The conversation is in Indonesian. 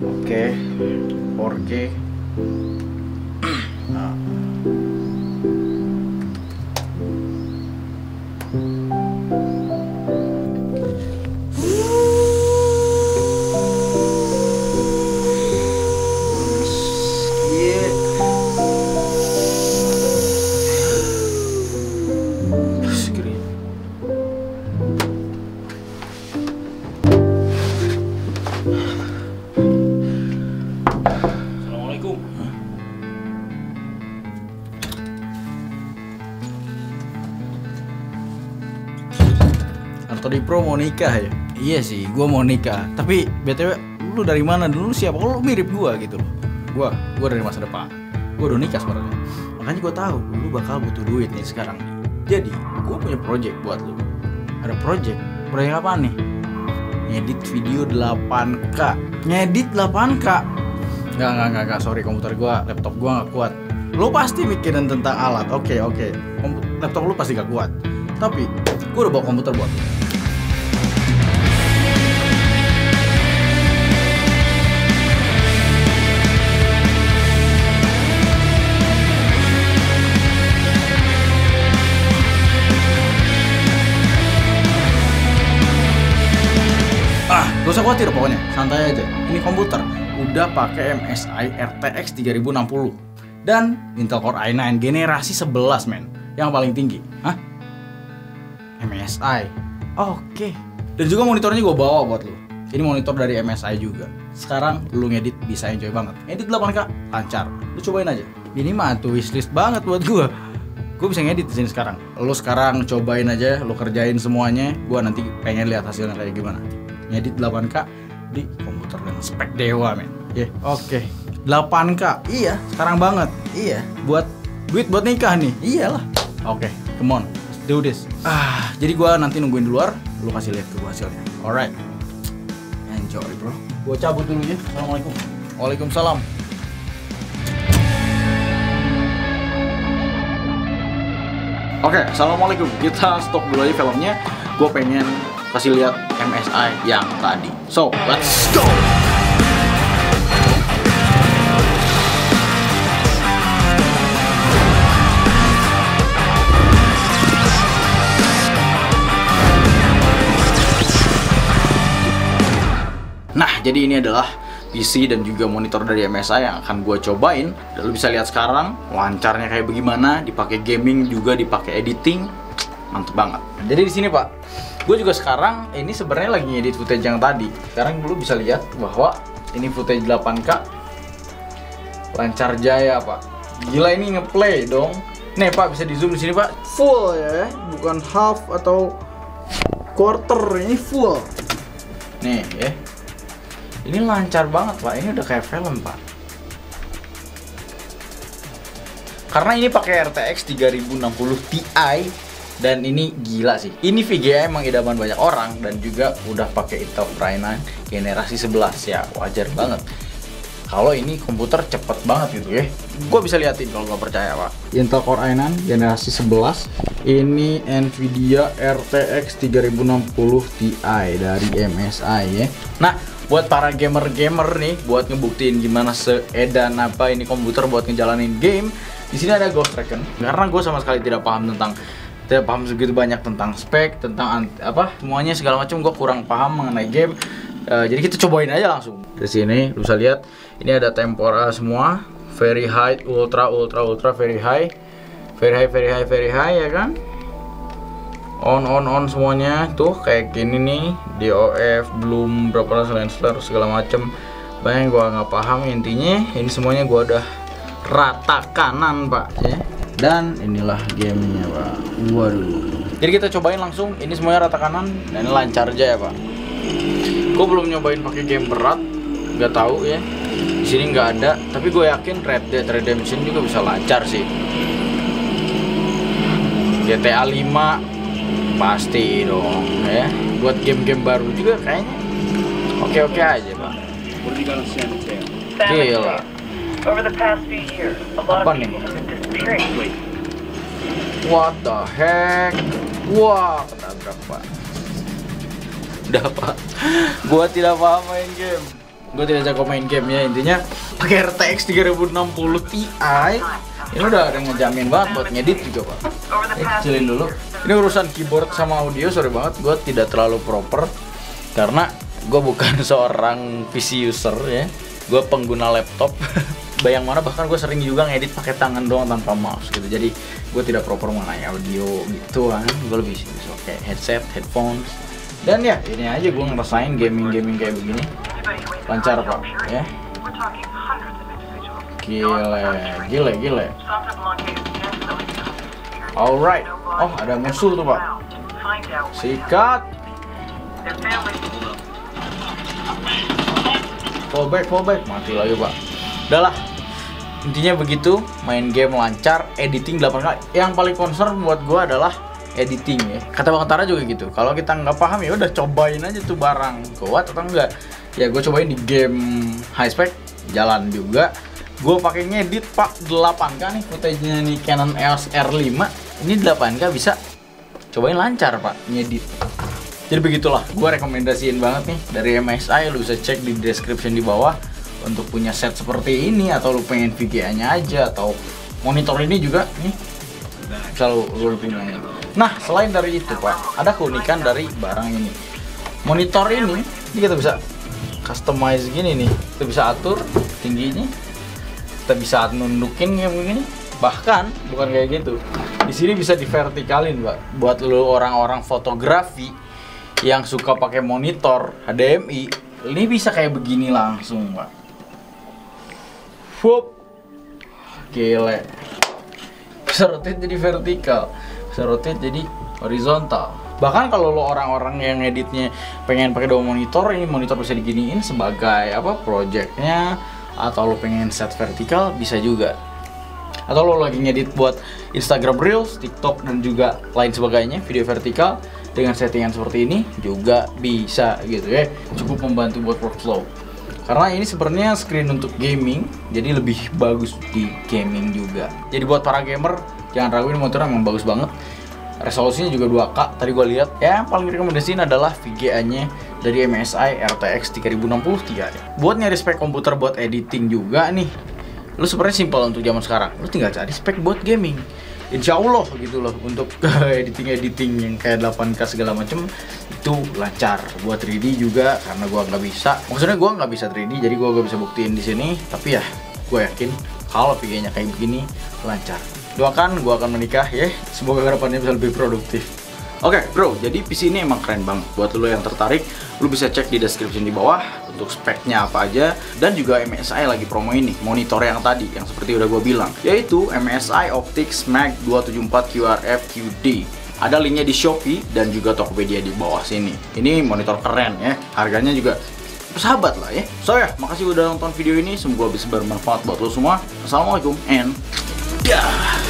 Oke, 4K. Nah. Arto Dipro mau nikah ya? Iya sih, gue mau nikah. Tapi BTW, lu dari mana dulu? Siapa? Lu mirip gue gitu loh. Gue dari masa depan. Gue udah nikah sebenarnya. Makanya gue tahu lu bakal butuh duit nih sekarang nih. Jadi, gue punya project buat lu. Ada project apa nih? Ngedit video 8K. Ngedit 8K. Enggak, sorry, komputer gue, laptop gue gak kuat. Lu pasti mikirin tentang alat. Oke. Laptop lu pasti gak kuat. Tapi, gue udah bawa komputer buat lu. Gak usah khawatir pokoknya, santai aja. Ini komputer udah pakai MSI RTX 3060 dan Intel Core i9 generasi 11 men, yang paling tinggi. Hah? MSI. Oke. Dan juga monitornya gue bawa buat lu. Ini monitor dari MSI juga. Sekarang lu ngedit bisa enjoy banget. Ngedit 8K lancar. Lu cobain aja. Ini mah tuh wishlist banget buat gue. Gue bisa ngedit di sini sekarang. Lu sekarang cobain aja, lu kerjain semuanya. Gue nanti pengen lihat hasilnya kayak gimana. Ngedit 8K di komputer dengan spek dewa men. Oke. 8K. Iya, sekarang banget. Iya, buat duit buat nikah nih. Iyalah. Oke, come on. Let's do this. Jadi gua nanti nungguin di luar, lu kasih lihat ke gua hasilnya. Alright. Enjoy, bro. Gua cabut dulu ya. Assalamualaikum. Waalaikumsalam. Oke, assalamualaikum. Kita stop dulu aja filmnya. Gue pengen kasih lihat MSI yang tadi. So, let's go. Nah, jadi ini adalah PC dan juga monitor dari MSI yang akan gue cobain. Dan lu bisa lihat sekarang lancarnya kayak bagaimana, dipakai gaming juga dipakai editing, mantep banget. Jadi di sini Pak, gue juga sekarang ini sebenarnya lagi ngedit footage yang tadi. Sekarang lu bisa lihat bahwa ini footage 8K lancar jaya Pak. Gila ini ngeplay dong. Nih Pak, bisa di zoom di sini Pak. Full ya, bukan half atau quarter, ini full. Nih ya. Ini lancar banget Pak, ini udah kayak film Pak. Karena ini pakai RTX 3060 Ti dan ini gila sih. Ini VGA emang idaman banyak orang dan juga udah pakai Intel Core i9 generasi 11 ya, wajar banget. Kalau ini komputer cepet banget gitu ya. Gue bisa liatin kalau nggak percaya Pak. Intel Core i9 generasi 11. Ini Nvidia RTX 3060 Ti dari MSI ya. Nah, buat para gamer-gamer nih, buat ngebuktiin gimana seedan apa ini komputer buat ngejalanin game, di sini ada Ghost Recon. Karena gue sama sekali tidak paham segitu banyak tentang spek, tentang semuanya segala macam, gue kurang paham mengenai game. Jadi kita cobain aja langsung. Di sini lu bisa lihat, ini ada tempora semua, very high, ultra, very high, ya kan? On semuanya tuh kayak gini nih, DOF, bloom, berapa sensor segala macem. Banyak gua nggak paham, intinya ini semuanya gua udah rata kanan Pak ya. Dan inilah gamenya Pak. Waduh. Jadi kita cobain langsung, ini semuanya rata kanan dan ini lancar aja ya Pak. Gua belum nyobain pakai game berat, nggak tahu ya. Di sini nggak ada, tapi gue yakin Red Dead Redemption juga bisa lancar sih. GTA 5 pasti dong ya. Buat game-game baru juga kayaknya oke aja Pak. Gila. Apa nih? What the heck? Wah, ketabrak Pak. Udah Pak, gua tidak paham main game. gue tidak jago main game ya. Intinya pakai RTX 3060 Ti ini udah ada ngejamin banget buat ngedit juga pak. Kecilin dulu. Ini urusan keyboard sama audio, sorry banget gue tidak terlalu proper karena gue bukan seorang PC user ya. Gue pengguna laptop. Bayang mana bahkan gue sering juga ngedit pakai tangan doang tanpa mouse gitu. Jadi gue tidak proper mengenai audio gitu kan. Gue lebih pakai headset, headphones. Dan ya ini aja gue ngerasain gaming kayak begini lancar pak ya. Gile. Alright. Oh ada musuh tuh pak. Sikat. Fallback. Mati lagi pak. Udahlah. Intinya begitu, main game lancar, editing 8K. Yang paling concern buat gue adalah editing ya. Kata Bang Tara juga gitu. Kalau kita nggak paham ya udah cobain aja tuh barang kuat atau enggak. Ya gue cobain di game high spec, jalan juga. Gue pakai ngedit pak 8K nih, footage-nya nih Canon EOS R5. Ini 8K bisa cobain lancar pak ngedit. Jadi begitulah, gue rekomendasiin banget nih dari MSI. Lu bisa cek di description di bawah untuk punya set seperti ini, atau lu pengen VGA-nya aja, atau monitor ini juga nih bisa lu punya. Nah selain dari itu pak, ada keunikan dari barang ini. Monitor ini kita bisa customize gini nih, kita bisa atur tingginya, kita bisa nundukin kayak begini. Bahkan bukan kayak gitu, di sini bisa divertikalin pak. Buat lu orang-orang fotografi yang suka pakai monitor HDMI, ini bisa kayak begini langsung pak. Wup, gile. Bisa rotate jadi vertikal, bisa rotate jadi horizontal. Bahkan kalau lo orang-orang yang editnya pengen pakai dua monitor, ini monitor bisa diginiin sebagai apa projectnya, atau lo pengen set vertikal bisa juga. Atau lo lagi ngedit buat Instagram Reels, TikTok dan juga lain sebagainya, video vertikal dengan settingan seperti ini juga bisa gitu ya. Cukup membantu buat workflow. Karena ini sebenarnya screen untuk gaming, jadi lebih bagus di gaming juga. Jadi buat para gamer jangan ragu, ini motor emang bagus banget. Resolusinya juga 2K. Tadi gue lihat ya, yang paling rekomendasiin adalah VGA-nya dari MSI RTX 3060 Ti. Buat nyari spek komputer buat editing juga nih, lu sebenarnya simpel untuk zaman sekarang. Lu tinggal cari spek buat gaming. Insya Allah gitu loh, untuk editing yang kayak 8K segala macem itu lancar. Buat 3D juga, karena gua nggak bisa. Maksudnya gua nggak bisa 3D, jadi gua nggak bisa buktiin di sini. Tapi ya, gua yakin kalau VGA-nya kayak begini lancar. Doakan gua akan menikah ya. Semoga kedepannya bisa lebih produktif. Oke bro, jadi PC ini emang keren banget. Buat lo yang tertarik, lo bisa cek di description di bawah untuk speknya apa aja. Dan juga MSI lagi promo ini, monitor yang tadi, yang seperti udah gue bilang, yaitu MSI Optix Mag 274 QRF QD. Ada linknya di Shopee dan juga Tokopedia di bawah sini. Ini monitor keren ya, harganya juga sahabat lah ya. So ya, makasih udah nonton video ini, semoga bisa bermanfaat buat lo semua. Assalamualaikum and dah.